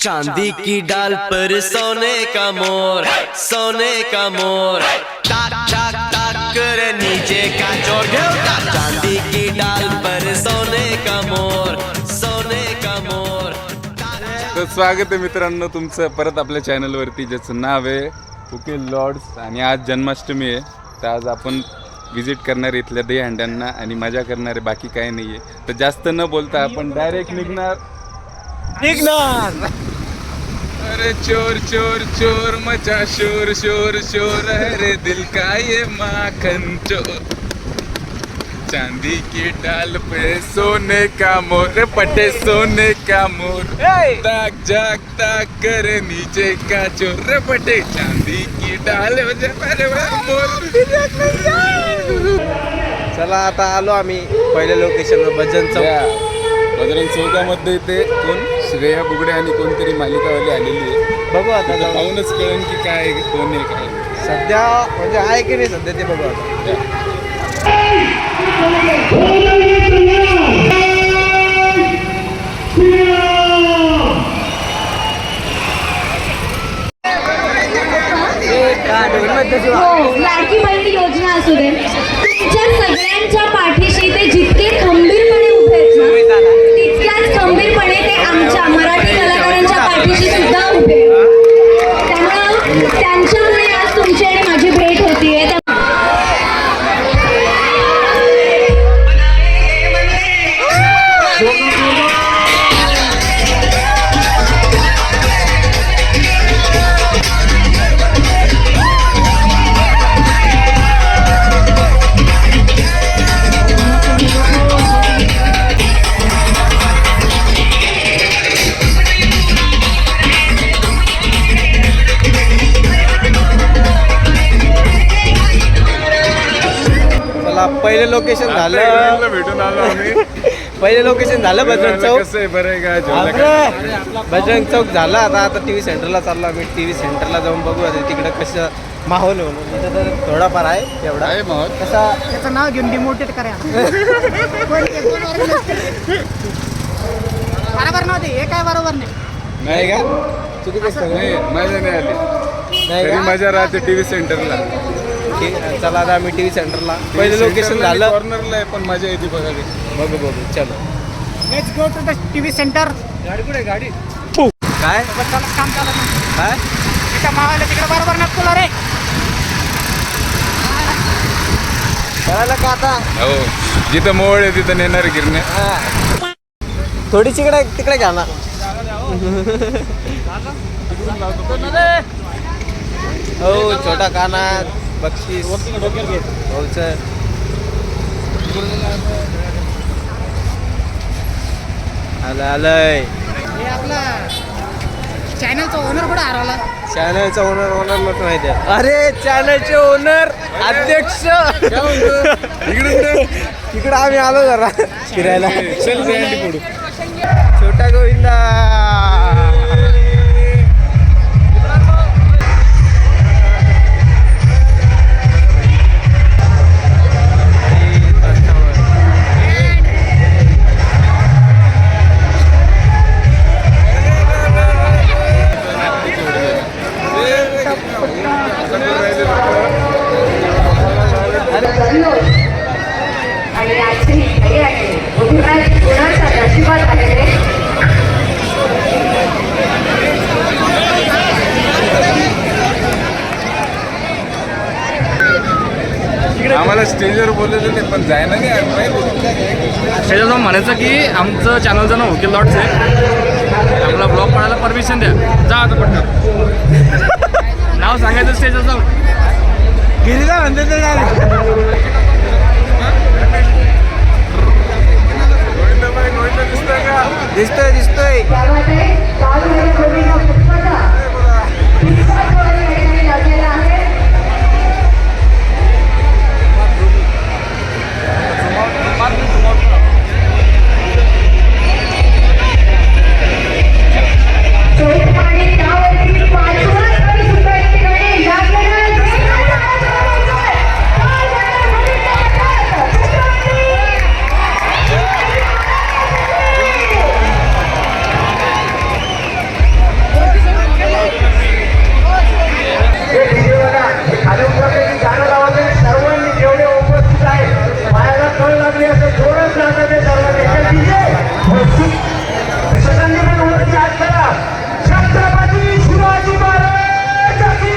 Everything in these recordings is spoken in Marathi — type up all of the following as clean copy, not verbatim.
चांदी की डाल पर सोने का मोर, सोने का मोर, टाक टाक टाक कर नीचे का चोर घेवता। चांदी की डाल पर सोने का मोर, सोने का मोर। तर स्वागत आहे मित्रांनो तुमचं परत आपल्या चॅनलवरती, ज्याचं नाव आहे फुके लॉर्ड्स। आणि आज जन्माष्टमी आहे, तर आज आपण विजिट करणार इथल्या दहीहंड्यांना आणि मजा करणार आहे, बाकी काही नाही आहे। तर जास्त न बोलता आपण डायरेक्ट निघणार। अरे चोर चोर चोर मचा शोर शोर शोर है रे दिल का ये माखन चोर। चांदी की डाल पे सोने का मोर, पटे सोने का मोर, ताक जाक ताक करे नीचे का चोर, पटे चांदी की डाल मोर। चला आता आलो आम्ही पहिल्या लोकेशनवर, भजन चौक। बजरंग चौकामध्ये इथे कोण श्रेया बुगडे आणि कोणतरी मालिकावाली आलेली आहे। बघू आता जाऊ। पाहूनच कळेल की काय कोण आहे काय सध्या म्हणजे आहे की नाही सध्या ते बघू आता। लाडकी बहीण योजना असू दे, तुमच्या सगळ्यांच्या पाठीशी ते जितके खंबीरपणे उभे आहेत ना, तितक्याच खंबीरपणे ते आमच्या मराठी कलाकारांच्या पाठीशी सुद्धा उभे आहेत। त्यामुळं त्यांच्यामुळे आज तुमची आणि माझी भेट होतीये। पहिले लोकेशन झालं, भेटून आलो आम्ही। पहिले लोकेशन झालं बजरंग चौक। कसं आहे बरं आहे का बजरंग चौक झाला, आता टीव्ही सेंटरला चाललो आम्ही। टीव्ही सेंटरला जाऊन बघू आता तिकडे कसं माहोल होऊन, तिथं तर थोडाफार आहे एवढा आहे माहोल। कसा त्याचं नाव घेऊन डिमोटेट करा। बरोबर नव्हते, हे काय बरोबर नाही। नाही का चुकीचं नाही मजा नाही आली, नाही तरी का? मजा राहते टीव्ही सेंटरला। ठीक आहे, चला आता आम्ही टीव्ही सेंटरला पहिलं लोकेशन झालं, कॉर्नरला आहे पण मजा येते बघा ते। बघू बघू चलो। Let's go to the TV centre. गाडी कुठे गाडी काय काम चालत नाही काय तिथं मावाला तिकडे बरोबर नक्की रे। कळालं का आता? हो, जिथं मोळ आहे तिथं नेणार गिरणे। थोडी तिकडे घ्या ना। हो छोटा काना बक्षीस भाऊचं। आलंय हे आपला चॅनलचा ओनर कुठं हरवला? चॅनलचा ओनरला माहिती आहे। अरे चॅनलचे ओनर अध्यक्ष इकडे आम्ही आलो जरा फिरायला। चल दहीहंडी फोडू। छोटा गोविंदा आणि आजची हे आहे गुणाचा आशीर्वाद आहे। आम्हाला स्टेजवर बोलवलं नाही पण जायला नाही त्याच्यावर जाऊन म्हणायचं की आमचं चॅनलचं नाव फुके लॉर्ड्स आहे, आम्हाला ब्लॉग काढायला परमिशन द्या, जा आता पटकन। नाव सांगायचं स्टेजवर जाऊन गिरीला म्हणते ते दिसतोय दिसतोय। छत्रपती शिवाजी महाराज की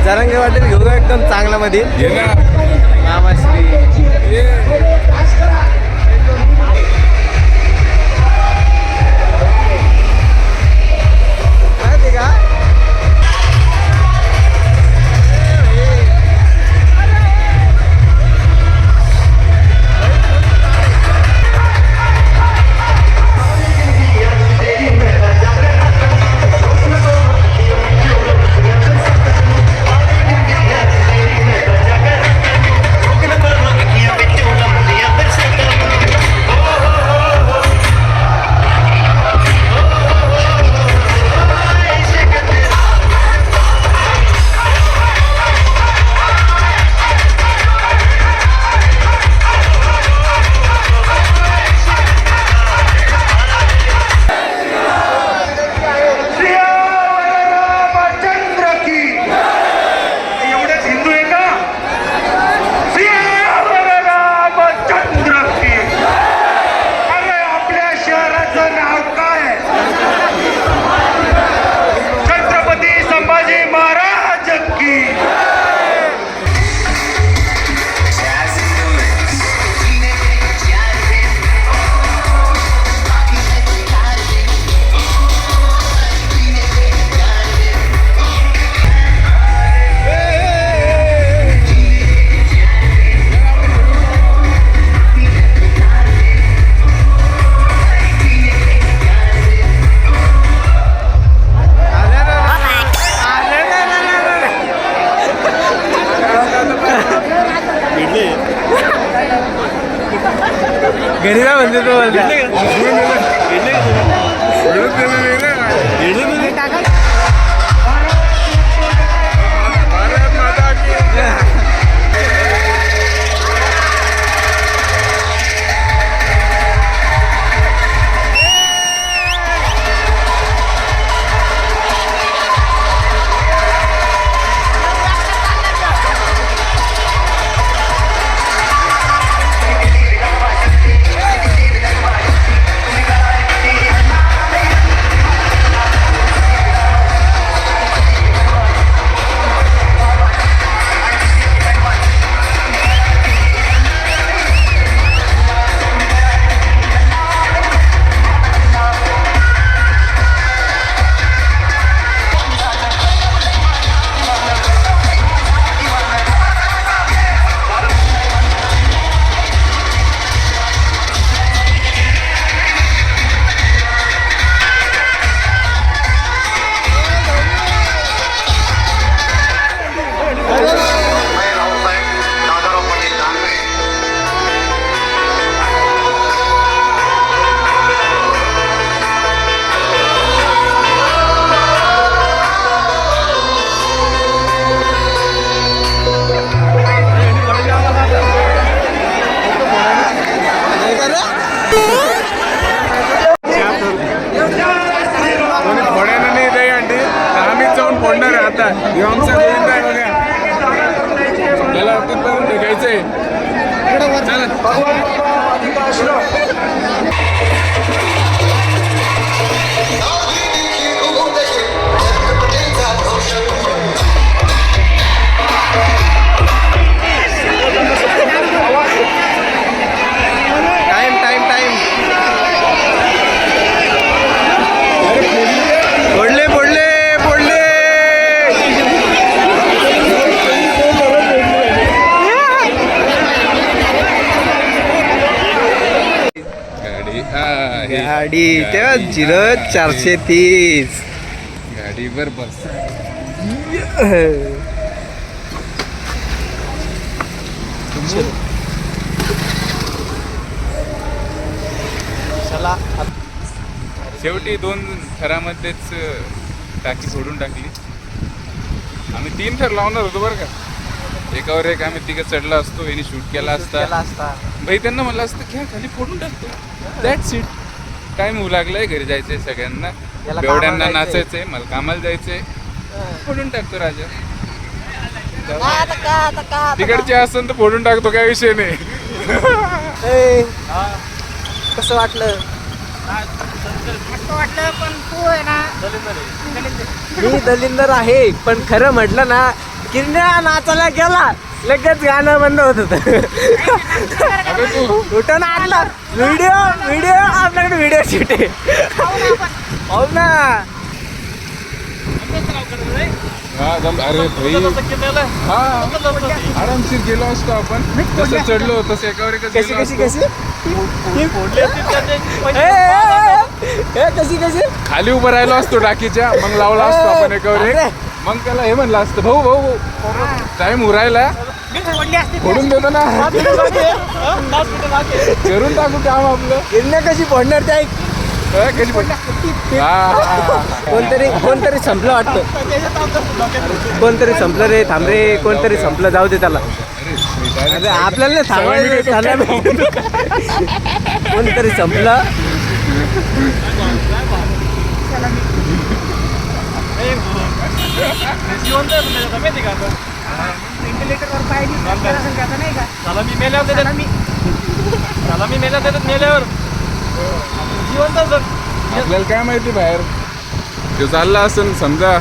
जरांगे वाटेल घेऊ का एकदम चांगला मध्ये मामाश्री माहिती का घरी काय म्हणते तो आता आमचा गोविंद आहे बघा, त्याला तिथपर्यंत घ्यायचंय. भगवान बाबा अधिकाश्रम टाइम फोडले गाडी आहे. गाडी तेव्हा 0430 गाडीवर बस. चला शेवटी 2 थरामध्येच टाकी सोडून टाकली. आम्ही 3 थर लावणार होतो बरं का. एकावर एक आम्ही तिघं चढला असतो, यांनी शूट केला असता. भाई त्यांना म्हणलं असतं घ्या खाली फोडून टाकतो. That's it. टाइम होऊ लागलाय, घरी जायचंय सगळ्यांना. याला बेवड्यांना कामाला नाचायचंय, मला कामाला जायचंय. फोडून टाकतो राजा. तिकडचे असन तर फोडून टाकतो, काय विषय नाही. कसं वाटलं? वाटलं पण तू आहे ना मी दलिंदर आहे, पण खरं म्हटलं ना किरण्या नाचायला गेला लगेच गाणं बंद होत होतं. कुठं नाचला? व्हिडिओ आपल्याकडे व्हिडिओ शूट आहे. हो ना. अरे भाई हा आरामशीर गेलो असतो आपण. जसं चढलो तसं एकावर एकच कशी गेलो कशी असतो. कशी कशी खाली उभं राहिलो असतो टाकीच्या, मग लावला असतो आपण एकावर एक. मग त्याला हे म्हणलं असतं भाऊ टाइम उरायला फोडून देतो ना. करून टाकू काम आपलं. किरण्या कशी फोडणार ते ऐक. कशी कोणतरी संपलं वाटतं. कोणतरी संपलं रे. थांब रे, कोणतरी संपलं. जाऊ दे त्याला. अरे आपल्याला थांबायचं. कोणतरी संपलं. व्हेंटिलेटरवर पाहिजे नाही का. त्याला मी मेल्यावर जिवंत सर. आपल्याला काय माहिती बाहेर तो चालला असन, समजा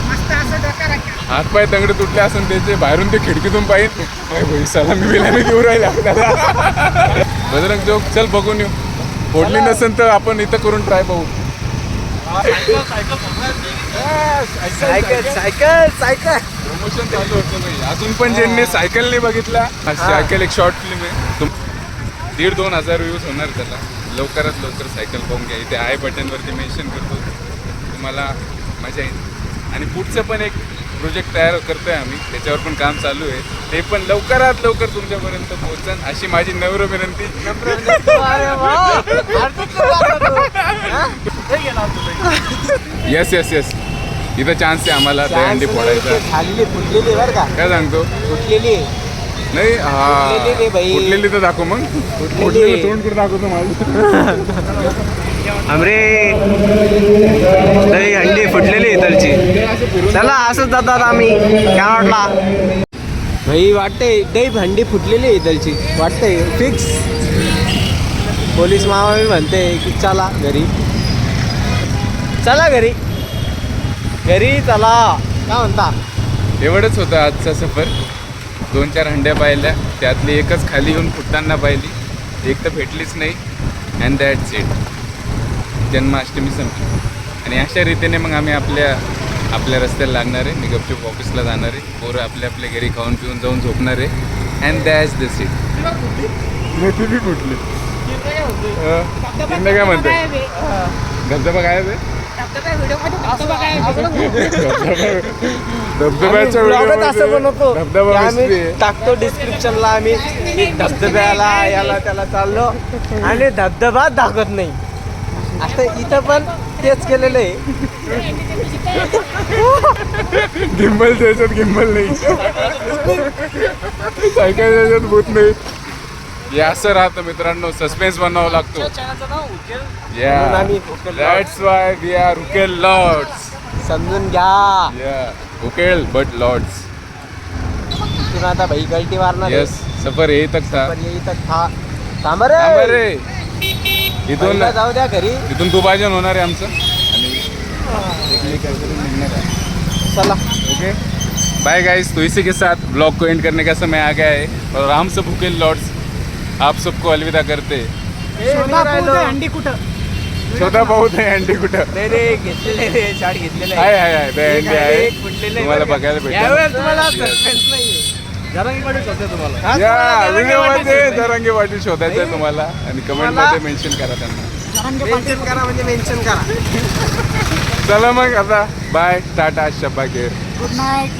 मस्त असं डोक्याला हातपाय तंगडे तुटले असन त्याचे, बाहेरून ते खिडकीतून पाहिजे सला मी वेळाने घेऊन राहिले आपल्याला. बजरंग जोक चल बघून येऊ. फोडली नसेल तर आपण इथं करून ट्राय पाहू. सायकल प्रमोशन चालू होतं भाई. अजून पण ज्यांनी सायकल नाही बघितला, सायकल एक शॉर्ट फिल्म आहे. 1,500-2,000 व्ह्यूज होणार त्याला. लवकरात लवकर सायकल पाहून घ्या. इथे आय बटनवरती मेन्शन करतो, तुम्हाला मजा येईल. आणि पुढचं पण एक प्रोजेक्ट तयार करतोय आम्ही, त्याच्यावर पण काम चालू आहे. ते पण लवकरात लवकर तुमच्यापर्यंत पोहोचन अशी माझी नम्र विनंती. Yes yes yes. इथं चान्स आहे आम्हाला दहीहंडी फोडायचा. खाल्लेली फुटलेली बरं का. काय सांगतो? फुटलेली नाही हा फुटलेली रे बाई. फुटलेली तर दाखव. मग फुटलेली तोंड करून दाखवतो माझं. अमरे दही हंडी फुटलेली इथलची. चला असंच जातात आम्ही. काय वाटला भाई? वाटते दही हंडी फुटलेली इथलची वाटते फिक्स. पोलीस मामा मी म्हणते की चला घरी. चला घरी चला. काय म्हणता? एवढंच होतं आजचा सफर. 2-4 हंड्या पाहिल्या, त्यातली एकच खाली येऊन फुटताना पाहिली. एक तर भेटलीच नाही. And that's it. जन्माष्टमी संपली. आणि अशा रीतीने मग आम्ही आपल्या रस्त्याला लागणार आहे. मी गपचूप ऑफिसला जाणार आहे. पोरं आपल्या घरी खाऊन पिऊन जाऊन झोपणार आहे. And that's the seat. तुम्ही फुटली. काय म्हणते? धबधबा काय आहे? धबधब्याच्या धबधबा टाकतो डिस्क्रिप्शनला. आम्ही धबधब्याला याला त्याला चाललो आणि धबधबा दाखवत नाही. आता इथं पण तेच केलेलं आहे. गिंबल त्याच्यात गिंबल नाही. सायकल त्याच्यात भूत नाही. हे असं राहतं मित्रांनो. सस्पेन्स बनावा लागतो. दॅट्स वाय वी आर उकेल लॉर्ड्स. समजून घ्या. उकेल बट लॉर्ड्स. तुला आता भाई गलटी मारणार. येस सफर यही तक था. पण येई तक था. थांबा थांबा रे रे. इथून पहिला जाऊ द्या घरी. इथून दुभाजन होणार आहे आमचं आणि इकडे काहीतरी निघणार आहे. चला. Okay bye guys. तो इसी के साथ ब्लॉग को एंड करने का समय आ गया है और हम सब भूखे लॉर्ड्स आप सबको अलविदा करते हैं. अंडी कुठं छोटा बहुत आहे अंडी कुठं रे रे घेतलेले रे शॉट घेतलेले आहे आहे ते अंडी आहे एक फुटलेले तुम्हाला बघायला यावेळेस तुम्हाला भेटेल. सस्पेन्स नाहीये. जरांगी पाटील शोधते तुम्हाला. हा, या तुम्हाला व्हिडिओमध्ये वाटेल. जरांगे पाटील शोधायचं आहे तुम्हाला आणि कमेंट मध्ये मेन्शन करा त्यांना. मेन्शन करा म्हणजे मेन्शन करा. चला मग आता बाय टाटा शब्बा केर. Good night